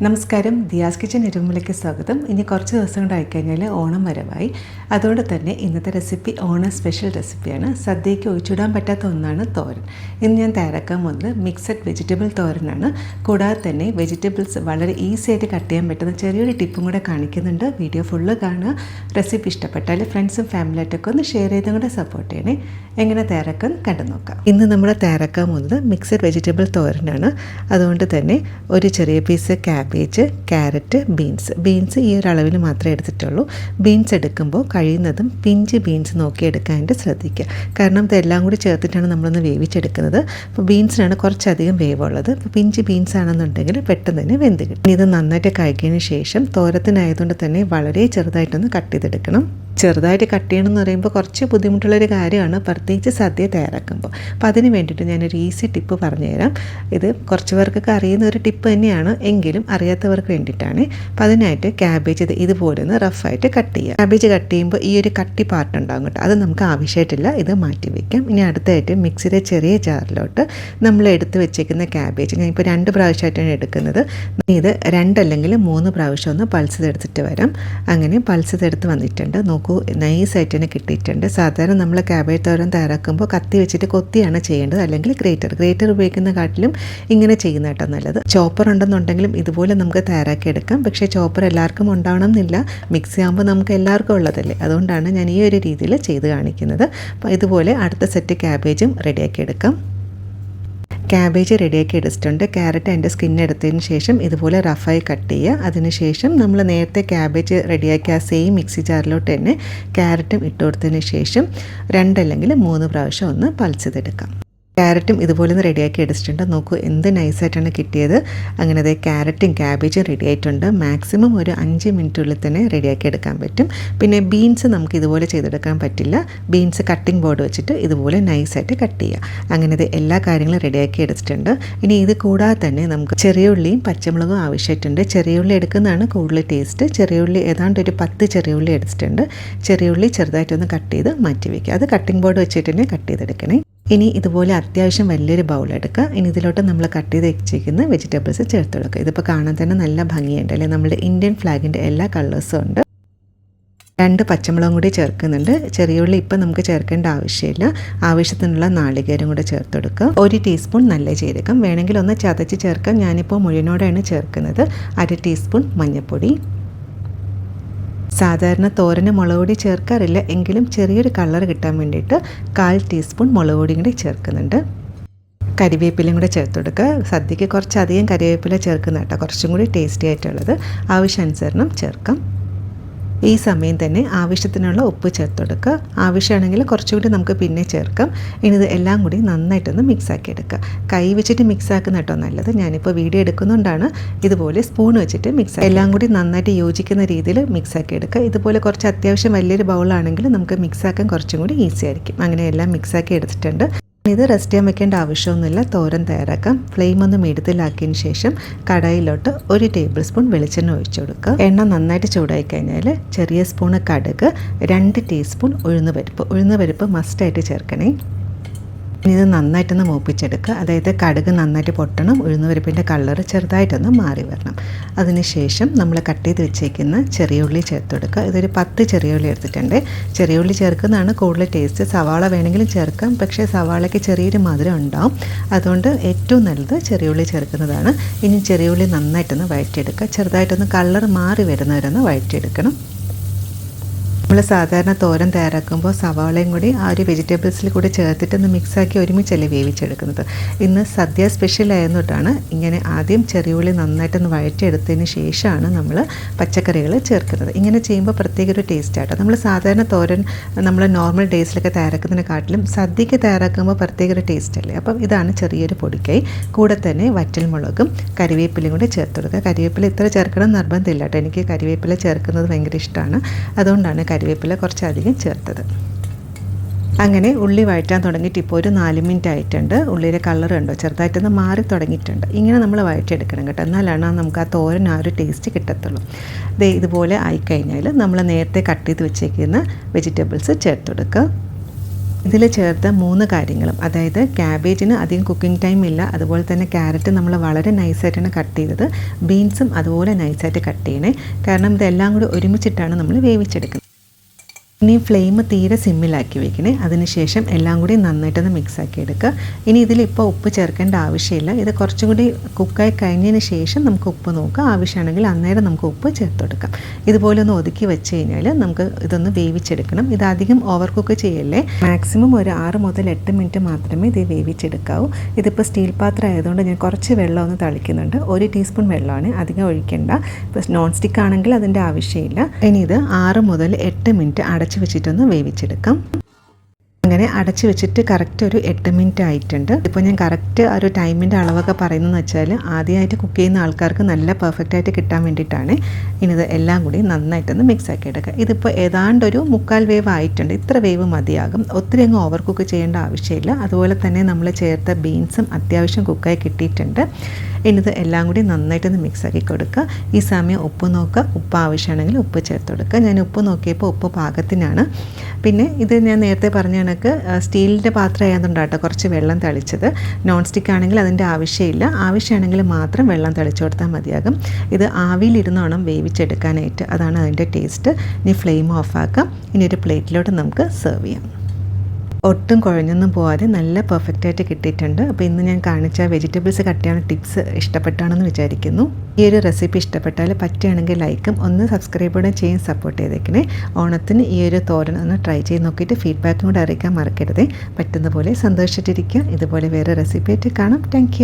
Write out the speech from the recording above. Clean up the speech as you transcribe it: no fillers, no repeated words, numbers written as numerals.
നമസ്കാരം, ദിയാസ് കിച്ചൻ എരുമലയ്ക്ക് സ്വാഗതം. ഇനി കുറച്ച് ദിവസം കൊണ്ട് ആയിക്കഴിഞ്ഞാൽ ഓണം വരവായി. അതുകൊണ്ട് തന്നെ ഇന്നത്തെ റെസിപ്പി ഓണം സ്പെഷ്യൽ റെസിപ്പിയാണ്. സദ്യയ്ക്ക് ഒഴിച്ചിടാൻ പറ്റാത്ത ഒന്നാണ് തോരൻ. ഇന്ന് ഞാൻ തയ്യാറാക്കാൻ പോകുന്നത് മിക്സഡ് വെജിറ്റബിൾ തോരനാണ്. കൂടാതെ തന്നെ വെജിറ്റബിൾസ് വളരെ ഈസി ആയിട്ട് കട്ട് ചെയ്യാൻ പറ്റുന്ന ചെറിയൊരു ടിപ്പും കൂടെ കാണിക്കുന്നുണ്ട്. വീഡിയോ ഫുള്ള് കാണുക. റെസിപ്പി ഇഷ്ടപ്പെട്ടാൽ ഫ്രണ്ട്സും ഫാമിലിയായിട്ടൊക്കെ ഒന്ന് ഷെയർ ചെയ്തും കൂടെ സപ്പോർട്ട് ചെയ്യണേ. എങ്ങനെ തയ്യാറാക്കാൻ കണ്ടു നോക്കാം. ഇന്ന് നമ്മൾ തയ്യാറാക്കാൻ പോകുന്നത് മിക്സഡ് വെജിറ്റബിൾ തോരനാണ്. അതുകൊണ്ട് തന്നെ ഒരു ചെറിയ പീസ് ക്യാബേജ്, ക്യാരറ്റ്, ബീൻസ് ഈ ഒരു അളവിൽ മാത്രമേ എടുത്തിട്ടുള്ളൂ. ബീൻസ് എടുക്കുമ്പോൾ കഴിയുന്നതും പിഞ്ച് ബീൻസ് നോക്കി എടുക്കാനായിട്ട് ശ്രദ്ധിക്കുക. കാരണം ഇതെല്ലാം കൂടി ചേർത്തിട്ടാണ് നമ്മളൊന്ന് വേവിച്ചെടുക്കുന്നത്. അപ്പോൾ ബീൻസിനാണ് കുറച്ചധികം വേവുള്ളത്. അപ്പോൾ പിഞ്ച് ബീൻസ് ആണെന്നുണ്ടെങ്കിൽ പെട്ടെന്ന് തന്നെ വെന്ത് കിട്ടും. ഇത് നന്നായിട്ട് കഴിക്കിയതിന് ശേഷം തോരത്തിനായതുകൊണ്ട് തന്നെ വളരെ ചെറുതായിട്ടൊന്ന് കട്ട് ചെയ്തെടുക്കണം. ചെറുതായിട്ട് കട്ട് ചെയ്യണമെന്ന് പറയുമ്പോൾ കുറച്ച് ബുദ്ധിമുട്ടുള്ളൊരു കാര്യമാണ്, പ്രത്യേകിച്ച് സദ്യ തയ്യാറാക്കുമ്പോൾ. അപ്പോൾ അതിന് വേണ്ടിയിട്ട് ഞാനൊരു ഈസി ടിപ്പ് പറഞ്ഞുതരാം. ഇത് കുറച്ച് പേർക്കൊക്കെ അറിയുന്ന ഒരു ടിപ്പ് തന്നെയാണ്, എങ്കിലും അറിയാത്തവർക്ക് വേണ്ടിയിട്ടാണ്. അപ്പോൾ അതിനായിട്ട് ക്യാബേജ് ഇതുപോലെ ഒന്ന് റഫായിട്ട് കട്ട് ചെയ്യുക. ക്യാബേജ് കട്ട് ചെയ്യുമ്പോൾ ഈ ഒരു കട്ടി പാർട്ട് ഉണ്ടാകും കേട്ടോ, അത് നമുക്ക് ആവശ്യമായിട്ടില്ല, ഇത് മാറ്റി വയ്ക്കാം. ഇനി അടുത്തായിട്ട് മിക്സിയുടെ ചെറിയ ജാറിലോട്ട് നമ്മൾ എടുത്ത് വെച്ചേക്കുന്ന ക്യാബേജ്, ഞാൻ ഇപ്പോൾ 2 പ്രാവശ്യമായിട്ടാണ് എടുക്കുന്നത്. ഇത് 2 അല്ലെങ്കിൽ 3 പ്രാവശ്യം ഒന്ന് പൾസ് ചെയ്തെടുത്തിട്ട് വരാം. അങ്ങനെ പൾസ് ചെയ്തെടുത്ത് വന്നിട്ടുണ്ട്. നോക്കൂ, നൈസായിട്ട് തന്നെ കിട്ടിയിട്ടുണ്ട്. സാധാരണ നമ്മൾ ക്യാബേജ് തോരൻ തയ്യാറാക്കുമ്പോൾ കത്തി വെച്ചിട്ട് കൊത്തിയാണ് ചെയ്യേണ്ടത്, അല്ലെങ്കിൽ ഗ്രേറ്റർ ഉപയോഗിക്കുന്ന കാട്ടിലും ഇങ്ങനെ ചെയ്യുന്ന കേട്ടോ നല്ലത്. ചോപ്പർ ഉണ്ടെന്നുണ്ടെങ്കിലും ഇതുപോലെ നമുക്ക് തയ്യാറാക്കി എടുക്കാം. പക്ഷേ ചോപ്പർ എല്ലാവർക്കും ഉണ്ടാവണം എന്നില്ല, മിക്സി ആകുമ്പോൾ നമുക്ക് എല്ലാവർക്കും ഉള്ളതല്ലേ, അതുകൊണ്ടാണ് ഞാൻ ഈ ഒരു രീതിയിൽ ചെയ്ത് കാണിക്കുന്നത്. അപ്പോൾ ഇതുപോലെ അടുത്ത സെറ്റ് ക്യാബേജും റെഡിയാക്കി എടുക്കാം. ക്യാബേജ് റെഡിയാക്കി എടുത്തിട്ടുണ്ട്. ക്യാരറ്റ് അതിൻ്റെ സ്കിൻ എടുത്തതിന് ശേഷം ഇതുപോലെ റഫായി കട്ട് ചെയ്യുക. അതിനുശേഷം നമ്മൾ നേരത്തെ ക്യാബേജ് റെഡിയാക്കിയ ആ സെയിം മിക്സി ജാറിലോട്ട് തന്നെ ക്യാരറ്റും ഇട്ട് കൊടുത്തതിന് ശേഷം 2 അല്ലെങ്കിൽ 3 പ്രാവശ്യം ഒന്ന് പൾസ് ചെയ്തെടുക്കാം. ക്യാരറ്റും ഇതുപോലെ ഒന്ന് റെഡിയാക്കി എടുത്തിട്ടുണ്ട്. നോക്കൂ എന്ത് നൈസായിട്ടാണ് കിട്ടിയത്. അങ്ങനെ അതേ ക്യാരറ്റും ക്യാബേജും റെഡി ആയിട്ടുണ്ട്. മാക്സിമം ഒരു 5 മിനിറ്റുള്ളിൽ തന്നെ റെഡിയാക്കി എടുക്കാൻ പറ്റും. പിന്നെ ബീൻസ് നമുക്ക് ഇതുപോലെ ചെയ്തെടുക്കാൻ പറ്റില്ല. ബീൻസ് കട്ടിംഗ് ബോർഡ് വെച്ചിട്ട് ഇതുപോലെ നൈസായിട്ട് കട്ട് ചെയ്യുക. അങ്ങനെ ഇത് എല്ലാ കാര്യങ്ങളും റെഡിയാക്കി എടുത്തിട്ടുണ്ട്. ഇനി ഇത് കൂടാതെ തന്നെ നമുക്ക് ചെറിയ ഉള്ളിയും പച്ചമുളകും ആവശ്യമായിട്ടുണ്ട്. ചെറിയ ഉള്ളി എടുക്കുന്നതാണ് കൂടുതൽ ടേസ്റ്റ്. ചെറിയ ഉള്ളി ഏതാണ്ട് ഒരു 10 ചെറിയ ഉള്ളി എടുത്തിട്ടുണ്ട്. ചെറിയ ഉള്ളി ചെറുതായിട്ടൊന്ന് കട്ട് ചെയ്ത് മാറ്റി വയ്ക്കുക. അത് കട്ടിംഗ് ബോർഡ് വെച്ചിട്ട് തന്നെ കട്ട് ചെയ്തെടുക്കണേ. ഇനി ഇതുപോലെ അത്യാവശ്യം വലിയൊരു ബൗൾ എടുക്കുക. ഇനി ഇതിലോട്ട് നമ്മൾ കട്ട് ചെയ്ത് വെച്ചിരിക്കുന്ന വെജിറ്റബിൾസ് ചേർത്ത് കൊടുക്കുക. ഇതിപ്പോൾ കാണാൻ തന്നെ നല്ല ഭംഗിയുണ്ട് അല്ലേ, നമ്മുടെ ഇന്ത്യൻ ഫ്ലാഗിൻ്റെ എല്ലാ കളേഴ്സും ഉണ്ട്. 2 പച്ചമുളകും കൂടി ചേർക്കുന്നുണ്ട്. ചെറിയ ഉള്ളി ഇപ്പം നമുക്ക് ചേർക്കേണ്ട ആവശ്യമില്ല. ആവശ്യത്തിനുള്ള നാളികേരം കൂടെ ചേർത്ത് കൊടുക്കുക. 1 ടീസ്പൂൺ നല്ല ജീരകം വേണമെങ്കിൽ ഒന്ന് ചതച്ച് ചേർക്കാം. ഞാനിപ്പോൾ മുഴുവനോടെയാണ് ചേർക്കുന്നത്. 1/2 ടീസ്പൂൺ മഞ്ഞൾപ്പൊടി. സാധാരണ തോരന് മുളക് പൊടി ചേർക്കാറില്ല, എങ്കിലും ചെറിയൊരു കളർ കിട്ടാൻ വേണ്ടിയിട്ട് 1/4 ടീസ്പൂൺ മുളക് പൊടിയും കൂടി ചേർക്കുന്നുണ്ട്. കരിവേപ്പിലയും കൂടെ ചേർത്ത് കൊടുക്കുക. സദ്യക്ക് കുറച്ചധികം കരിവേപ്പില ചേർക്കുന്ന കേട്ടോ, കുറച്ചും കൂടി ടേസ്റ്റി ആയിട്ടുള്ളത്. ആവശ്യാനുസരണം ചേർക്കാം. ഈ സമയം തന്നെ ആവശ്യത്തിനുള്ള ഉപ്പ് ചേർത്ത് കൊടുക്കുക. ആവശ്യമാണെങ്കിൽ കുറച്ചുകൂടി നമുക്ക് പിന്നെ ചേർക്കാം. ഇനി ഇത് എല്ലാം കൂടി നന്നായിട്ടൊന്ന് മിക്സാക്കി എടുക്കുക. കൈ വെച്ചിട്ട് മിക്സാക്കുന്ന കേട്ടോ നല്ലത്. ഞാനിപ്പോൾ വീഡിയോ എടുക്കുന്നതുകൊണ്ടാണ് ഇതുപോലെ സ്പൂൺ വെച്ചിട്ട് എല്ലാം കൂടി നന്നായിട്ട് യോജിക്കുന്ന രീതിയിൽ മിക്സാക്കി എടുക്കുക. ഇതുപോലെ കുറച്ച് അത്യാവശ്യം വലിയൊരു ബൗളാണെങ്കിൽ നമുക്ക് മിക്സാക്കാൻ കുറച്ചും കൂടി ഈസി ആയിരിക്കും. അങ്ങനെ എല്ലാം മിക്സാക്കി എടുത്തിട്ടുണ്ട്. ഇത് റെസ്റ്റ് ചെയ്യാൻ വെക്കേണ്ട ആവശ്യമൊന്നുമില്ല. തോരൻ തയ്യാറാക്കാം. ഫ്ലെയിം ഒന്ന് മീഡിയത്തിലാക്കിയതിന് ശേഷം കടായിലോട്ട് 1 ടേബിൾ സ്പൂൺ വെളിച്ചെണ്ണ ഒഴിച്ചു കൊടുക്കുക. എണ്ണ നന്നായിട്ട് ചൂടായി കഴിഞ്ഞാൽ ചെറിയ സ്പൂണ് കടുക്, 2 ടീസ്പൂൺ ഉഴുന്നുപരിപ്പ് മസ്റ്റായിട്ട് ചേർക്കണേ. ഇത് നന്നായിട്ടൊന്ന് മൂപ്പിച്ചെടുക്കുക. അതായത് കടുക് നന്നായിട്ട് പൊട്ടണം, ഉഴുന്നുപരിപ്പിൻ്റെ കളർ ചെറുതായിട്ടൊന്ന് മാറി വരണം. അതിനുശേഷം നമ്മൾ കട്ട് ചെയ്ത് വെച്ചേക്കുന്ന ചെറിയ ഉള്ളി ചേർത്ത് കൊടുക്കുക. ഇതൊരു 10 ചെറിയ ഉള്ളി എടുത്തിട്ടുണ്ട്. ചെറിയ ഉള്ളി ചേർക്കുന്നതാണ് കൂടുതൽ ടേസ്റ്റ്. സവാള വേണമെങ്കിലും ചേർക്കാം, പക്ഷേ സവാളയ്ക്ക് ചെറിയൊരു മധുരം ഉണ്ടാവും. അതുകൊണ്ട് ഏറ്റവും നല്ലത് ചെറിയ ഉള്ളി ചേർക്കുന്നതാണ്. ഇനി ചെറിയ ഉള്ളി നന്നായിട്ടൊന്ന് വഴറ്റിയെടുക്കുക. ചെറുതായിട്ടൊന്ന് കളർ മാറി വരുന്നവരൊന്ന് വഴറ്റിയെടുക്കണം. നമ്മൾ സാധാരണ തോരൻ തയ്യാറാക്കുമ്പോൾ സവാളയും കൂടി ആ ഒരു വെജിറ്റബിൾസിൽ കൂടി ചേർത്തിട്ടൊന്ന് മിക്സാക്കി ഒരുമിച്ചല്ലേ വേവിച്ചെടുക്കുന്നത്. ഇന്ന് സദ്യ സ്പെഷ്യൽ ആയതുകൊണ്ടാണ് ഇങ്ങനെ ആദ്യം ചെറിയ ഉള്ളി നന്നായിട്ടൊന്ന് വഴറ്റിയെടുത്തതിന് ശേഷമാണ് നമ്മൾ പച്ചക്കറികൾ ചേർക്കുന്നത്. ഇങ്ങനെ ചെയ്യുമ്പോൾ പ്രത്യേക ഒരു ടേസ്റ്റ് ആട്ടോ. നമ്മൾ സാധാരണ തോരൻ നമ്മൾ നോർമൽ ഡേയ്സിലൊക്കെ തയ്യാറാക്കുന്നതിനെക്കാട്ടിലും സദ്യക്ക് തയ്യാറാക്കുമ്പോൾ പ്രത്യേക ഒരു ടേസ്റ്റ് അല്ലേ. അപ്പം ഇതാണ് ചെറിയൊരു പൊടിക്കൈ. കൂടെ തന്നെ വറ്റൽമുളകും കരിവേപ്പിലയും കൂടി ചേർത്ത് കൊടുക്കുക. കരിവേപ്പില ഇത്ര ചേർക്കണം നിർബന്ധമില്ല കേട്ടോ. എനിക്ക് കരിവേപ്പില ചേർക്കുന്നത് ഭയങ്കര ഇഷ്ടമാണ്, അതുകൊണ്ടാണ് കരിവേപ്പില കുറച്ചധികം ചേർത്തത്. അങ്ങനെ ഉള്ളി വഴറ്റാൻ തുടങ്ങിയിട്ട് ഇപ്പോൾ ഒരു 4 മിനിറ്റ് ആയിട്ടുണ്ട്. ഉള്ളിയുടെ കളർ ഉണ്ടോ ചെറുതായിട്ടൊന്ന് മാറി തുടങ്ങിയിട്ടുണ്ട്. ഇങ്ങനെ നമ്മൾ വഴറ്റിയെടുക്കണം കേട്ടോ, എന്നാലാണ് നമുക്ക് ആ തോരൻ ആ ഒരു ടേസ്റ്റ് കിട്ടത്തുള്ളൂ. ഇതുപോലെ ആയിക്കഴിഞ്ഞാൽ നമ്മൾ നേരത്തെ കട്ട് ചെയ്ത് വെച്ചേക്കുന്ന വെജിറ്റബിൾസ് ചേർത്ത് കൊടുക്കുക. ഇതിൽ ചേർത്ത 3 കാര്യങ്ങളും, അതായത് ക്യാബേജിന് അധികം കുക്കിംഗ് ടൈം ഇല്ല, അതുപോലെ തന്നെ ക്യാരറ്റ് നമ്മൾ വളരെ നൈസായിട്ടാണ് കട്ട് ചെയ്തത്, ബീൻസും അതുപോലെ നൈസായിട്ട് കട്ട് ചെയ്യണേ, കാരണം ഇതെല്ലാം കൂടി ഒരുമിച്ചിട്ടാണ് നമ്മൾ വേവിച്ചെടുക്കുന്നത്. ഇനി ഫ്ലെയിം തീരെ സിമ്മിലാക്കി വെക്കണേ. അതിനുശേഷം എല്ലാം കൂടി നന്നായിട്ടൊന്ന് മിക്സാക്കി എടുക്കുക. ഇനി ഇതിലിപ്പോൾ ഉപ്പ് ചേർക്കേണ്ട ആവശ്യമില്ല. ഇത് കുറച്ചും കൂടി കുക്കായി കഴിഞ്ഞതിന് ശേഷം നമുക്ക് ഉപ്പ് നോക്കാം. ആവശ്യമാണെങ്കിൽ അന്നേരം നമുക്ക് ഉപ്പ് ചേർത്ത് കൊടുക്കാം. ഇതുപോലെ ഒന്ന് ഒതുക്കി വെച്ച് കഴിഞ്ഞാൽ നമുക്ക് ഇതൊന്ന് വേവിച്ചെടുക്കണം. ഇതധികം ഓവർ കുക്ക് ചെയ്യല്ലേ. മാക്സിമം ഒരു 6 മുതൽ 8 മിനിറ്റ് മാത്രമേ ഇത് വേവിച്ചെടുക്കാവൂ. ഇതിപ്പോൾ സ്റ്റീൽ പാത്രം ആയതുകൊണ്ട് ഞാൻ കുറച്ച് വെള്ളം ഒന്ന് തളിക്കുന്നുണ്ട്. 1 ടീസ്പൂൺ വെള്ളമാണ്, അധികം ഒഴിക്കേണ്ട. ഇപ്പോൾ നോൺ സ്റ്റിക്ക് ആണെങ്കിൽ അതിൻ്റെ ആവശ്യമില്ല. ഇനി ഇത് 6 മുതൽ 8 മിനിറ്റ് അടച്ച് വെച്ചിട്ടൊന്ന് വേവിച്ചെടുക്കാം. അങ്ങനെ അടച്ച് വെച്ചിട്ട് കറക്റ്റ് ഒരു 8 മിനിറ്റ് ആയിട്ടുണ്ട്. ഇപ്പോൾ ഞാൻ കറക്റ്റ് ഒരു ടൈമിൻ്റെ അളവൊക്കെ പറയുന്നതെന്ന് വെച്ചാൽ ആദ്യമായിട്ട് കുക്ക് ചെയ്യുന്ന ആൾക്കാർക്ക് നല്ല പെർഫെക്റ്റായിട്ട് കിട്ടാൻ വേണ്ടിയിട്ടാണ്. ഇനി ഇത് എല്ലാം കൂടി നന്നായിട്ടൊന്ന് മിക്സ് ആക്കി എടുക്കുക. ഇതിപ്പോൾ ഏതാണ്ട് ഒരു 1/4 വേവ് ആയിട്ടുണ്ട്. ഇത്ര വേവ് മതിയാകും. ഒത്തിരി അങ്ങ് ഓവർ കുക്ക് ചെയ്യേണ്ട ആവശ്യമില്ല. അതുപോലെ തന്നെ നമ്മൾ ചേർത്ത ബീൻസും അത്യാവശ്യം കുക്കായി കിട്ടിയിട്ടുണ്ട്. ഇനി ഇത് എല്ലാം കൂടി നന്നായിട്ടൊന്ന് മിക്സ് ആക്കി കൊടുക്കുക. ഈ സമയം ഉപ്പ് നോക്കുക. ഉപ്പ് ആവശ്യമാണെങ്കിൽ ഉപ്പ് ചേർത്ത് കൊടുക്കുക. ഞാൻ ഉപ്പ് നോക്കിയപ്പോൾ ഉപ്പ് പാകത്തിനാണ്. പിന്നെ ഇത് ഞാൻ നേരത്തെ പറഞ്ഞ കണക്ക് സ്റ്റീലിൻ്റെ പാത്രം ആയതുകൊണ്ടാട്ടോ കുറച്ച് വെള്ളം തളിച്ചത്. നോൺ സ്റ്റിക്ക് ആണെങ്കിൽ അതിൻ്റെ ആവശ്യമില്ല. ആവശ്യമാണെങ്കിൽ മാത്രം വെള്ളം തളിച്ചു കൊടുത്താൽ മതിയാകും. ഇത് ആവിയിലിരുന്ന് വേണം വേവിച്ചെടുക്കാനായിട്ട്. അതാണ് അതിൻ്റെ ടേസ്റ്റ്. ഇനി ഫ്ലെയിം ഓഫാക്കാം. ഇനി ഒരു പ്ലേറ്റിലോട്ട് നമുക്ക് സെർവ് ചെയ്യാം. ഒട്ടും കുഴഞ്ഞൊന്നും പോകാതെ നല്ല പെർഫെക്റ്റായിട്ട് കിട്ടിയിട്ടുണ്ട്. അപ്പോൾ ഇന്ന് ഞാൻ കാണിച്ച വെജിറ്റബിൾസ് കട്ട് ചെയ്യാൻ ടിപ്സ് ഇഷ്ടപ്പെട്ടാണെന്ന് വിചാരിക്കുന്നു. ഈ ഒരു റെസിപ്പി ഇഷ്ടപ്പെട്ടാൽ പറ്റുകയാണെങ്കിൽ ലൈക്കും ഒന്ന് സബ്സ്ക്രൈബൂടെ ചെയ്യാൻ സപ്പോർട്ട് ചെയ്തേക്കണേ. ഓണത്തിന് ഈ ഒരു തോരൻ ഒന്ന് ട്രൈ ചെയ്ത് നോക്കിയിട്ട് ഫീഡ്ബാക്കും കൂടെ അറിയിക്കാൻ മറക്കരുതേ. പറ്റുന്ന പോലെ സന്തോഷിച്ചിട്ടിരിക്കുക. ഇതുപോലെ വേറെ റെസിപ്പി ആയിട്ട് കാണാം. താങ്ക്